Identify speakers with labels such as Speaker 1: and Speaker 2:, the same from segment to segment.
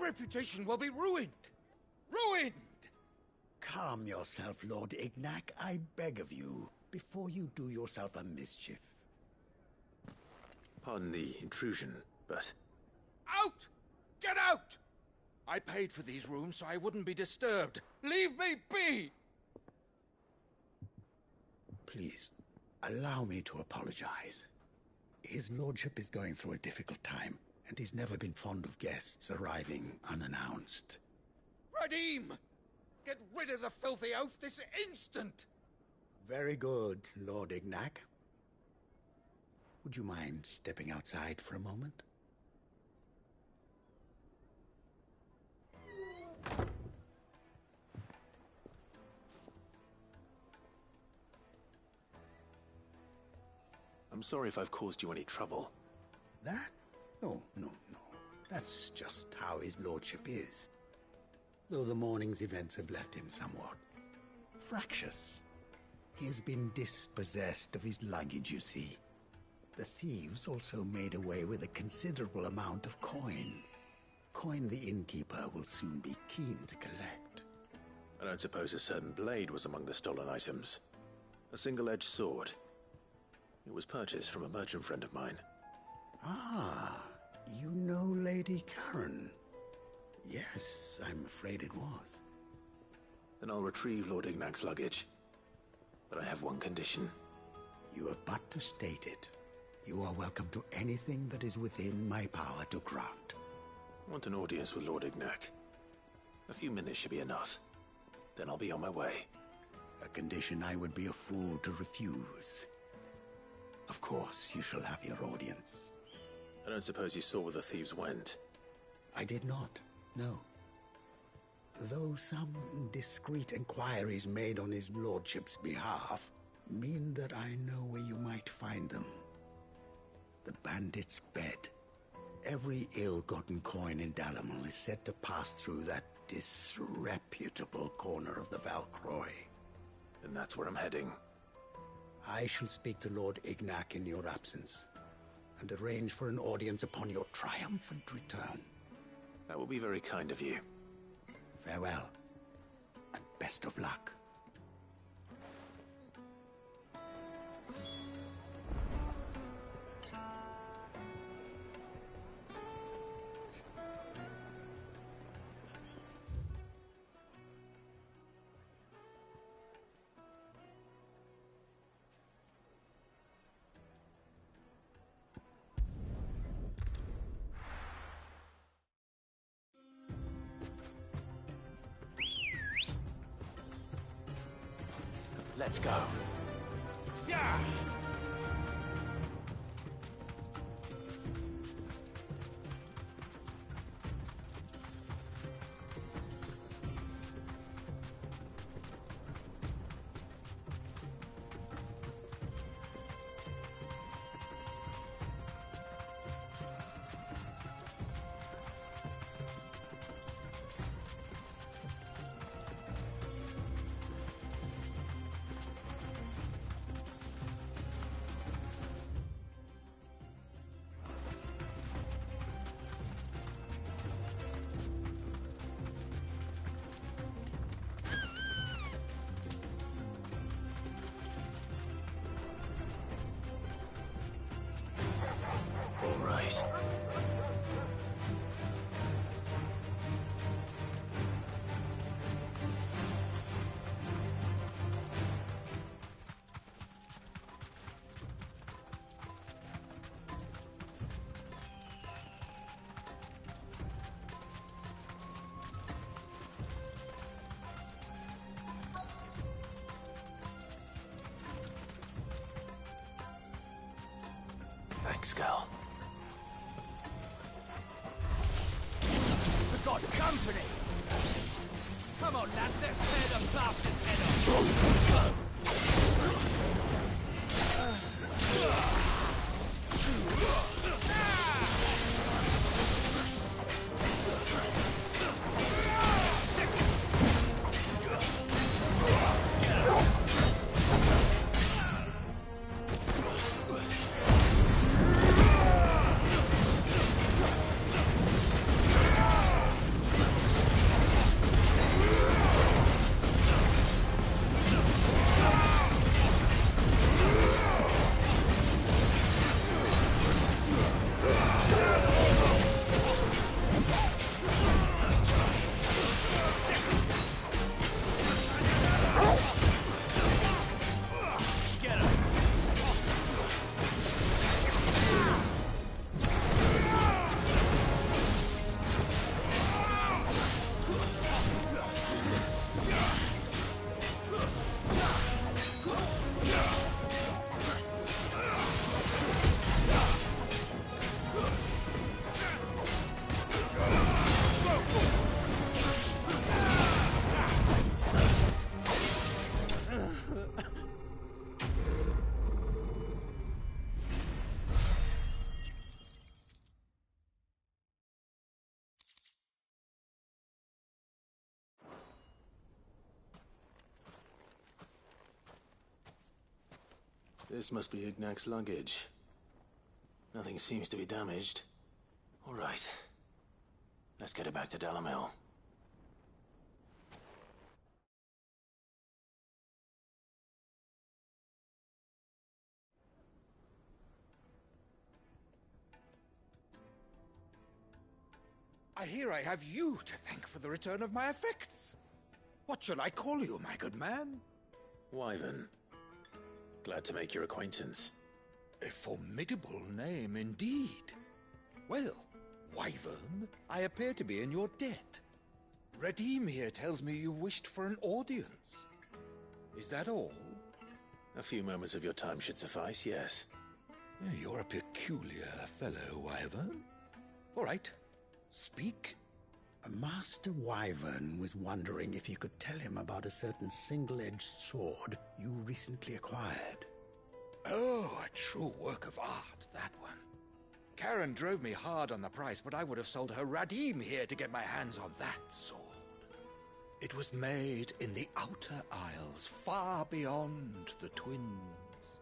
Speaker 1: reputation will be ruined. Ruined!
Speaker 2: Calm yourself, Lord Ignac, I beg of you, before you do yourself a mischief.
Speaker 3: Pardon the intrusion, but...
Speaker 1: Out! Get out! I paid for these rooms so I wouldn't be disturbed. Leave me be!
Speaker 2: Please, allow me to apologize. His lordship is going through a difficult time, and he's never been fond of guests arriving unannounced.
Speaker 1: Radim! Get rid of the filthy oaf this instant!
Speaker 2: Very good, Lord Ignac. Would you mind stepping outside for a moment?
Speaker 3: I'm sorry if I've caused you any trouble.
Speaker 2: That? No. That's just how his lordship is. Though the morning's events have left him somewhat fractious. He has been dispossessed of his luggage, you see. The thieves also made away with a considerable amount of coin. Coin the innkeeper will soon be keen to collect.
Speaker 3: I don't suppose a certain blade was among the stolen items. A single-edged sword. It was purchased from a merchant friend of mine.
Speaker 2: Ah, you know Lady Karen. Yes, I'm afraid it was.
Speaker 3: Then I'll retrieve Lord Ignac's luggage. But I have one condition.
Speaker 2: You have but to state it. You are welcome to anything that is within my power to grant.
Speaker 3: I want an audience with Lord Ignac. A few minutes should be enough. Then I'll be on my way.
Speaker 2: A condition I would be a fool to refuse. Of course, you shall have your audience.
Speaker 3: I don't suppose you saw where the thieves went.
Speaker 2: I did not, no. Though some discreet inquiries made on his lordship's behalf mean that I know where you might find them. The bandit's bed. Every ill-gotten coin in Dalamal is said to pass through that disreputable corner of the Valcroy.
Speaker 3: And that's where I'm heading.
Speaker 2: I shall speak to Lord Ignac in your absence, and arrange for an audience upon your triumphant return.
Speaker 3: That will be very kind of you.
Speaker 2: Farewell, and best of luck.
Speaker 3: Let's go.
Speaker 1: Yeah!
Speaker 3: All right. Thanks, girl.
Speaker 1: We've got company! Come on, lads, let's tear the bastard's head off!
Speaker 3: This must be Ignac's luggage. Nothing seems to be damaged. All right. Let's get it back to Delamil.
Speaker 1: I hear I have you to thank for the return of my effects. What shall I call you, my good man?
Speaker 3: Wyvern. Glad to make your acquaintance.
Speaker 1: A formidable name indeed. Well, Wyvern, I appear to be in your debt. Redeem here tells me you wished for an audience. Is that all?
Speaker 3: A few moments of your time should suffice, yes.
Speaker 1: You're a peculiar fellow, Wyvern. All right, speak.
Speaker 2: Master Wyvern was wondering if you could tell him about a certain single-edged sword you recently acquired.
Speaker 1: Oh, a true work of art, that one. Karen drove me hard on the price, but I would have sold her Radim here to get my hands on that sword. It was made in the Outer Isles, far beyond the Twins,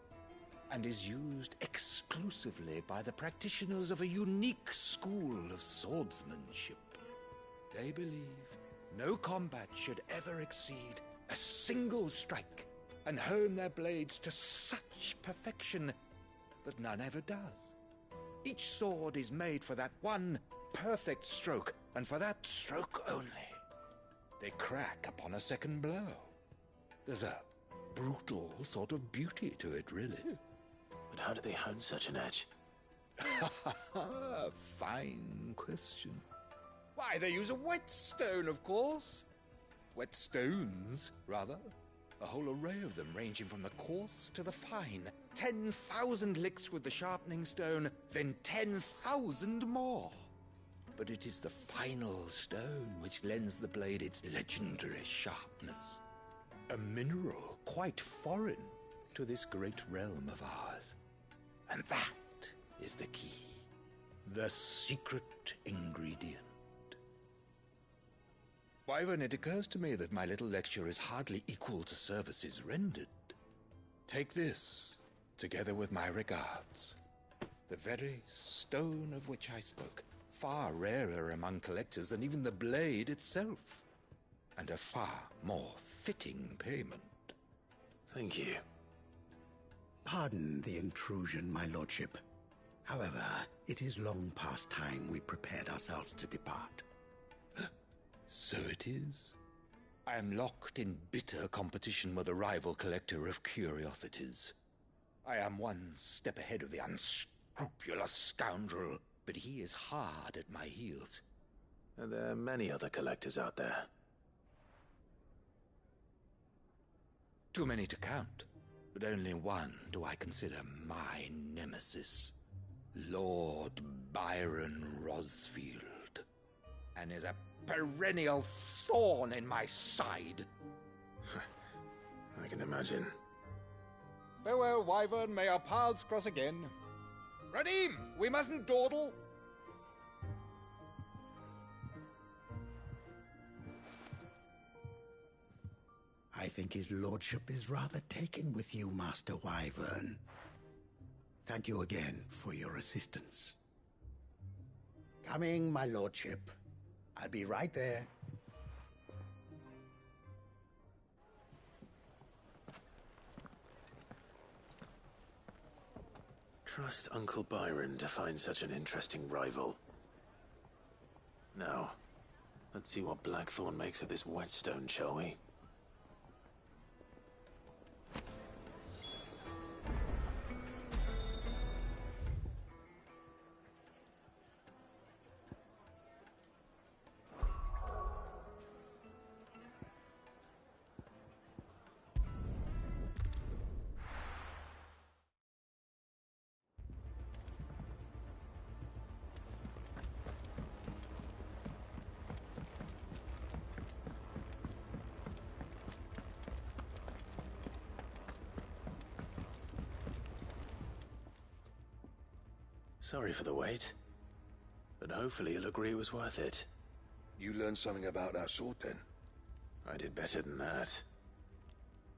Speaker 1: and is used exclusively by the practitioners of a unique school of swordsmanship. They believe no combat should ever exceed a single strike, and hone their blades to such perfection that none ever does. Each sword is made for that one perfect stroke, and for that stroke only. They crack upon a second blow. There's a brutal sort of beauty to it, really.
Speaker 3: But how do they hone such an edge?
Speaker 1: Fine question. Why, they use a whetstone, of course. Whetstones, rather. A whole array of them, ranging from the coarse to the fine. 10,000 licks with the sharpening stone, then 10,000 more. But it is the final stone which lends the blade its legendary sharpness. A mineral quite foreign to this great realm of ours. And that is the key. The secret ingredient. Wyvern, it occurs to me that my little lecture is hardly equal to services rendered. Take this, together with my regards. The very stone of which I spoke, far rarer among collectors than even the blade itself, and a far more fitting payment.
Speaker 3: Thank you.
Speaker 2: Pardon the intrusion, my lordship. However, it is long past time we prepared ourselves to depart.
Speaker 1: So it is. I am locked in bitter competition with a rival collector of curiosities. I am one step ahead of the unscrupulous scoundrel, but he is hard at my heels.
Speaker 3: And there are many other collectors out there.
Speaker 1: Too many to count, but only one do I consider my nemesis. Lord Byron Rosfield, and is a perennial thorn in my side.
Speaker 3: I can imagine.
Speaker 1: Farewell, Wyvern. May our paths cross again. Radim, we mustn't dawdle.
Speaker 2: I think his lordship is rather taken with you, Master Wyvern. Thank you again for your assistance. Coming, my lordship. I'll be right there.
Speaker 3: Trust Uncle Byron to find such an interesting rival. Now, let's see what Blackthorn makes of this whetstone, shall we? Sorry for the wait, but hopefully you'll agree it was worth it.
Speaker 4: You learned something about that sword, then?
Speaker 3: I did better than that.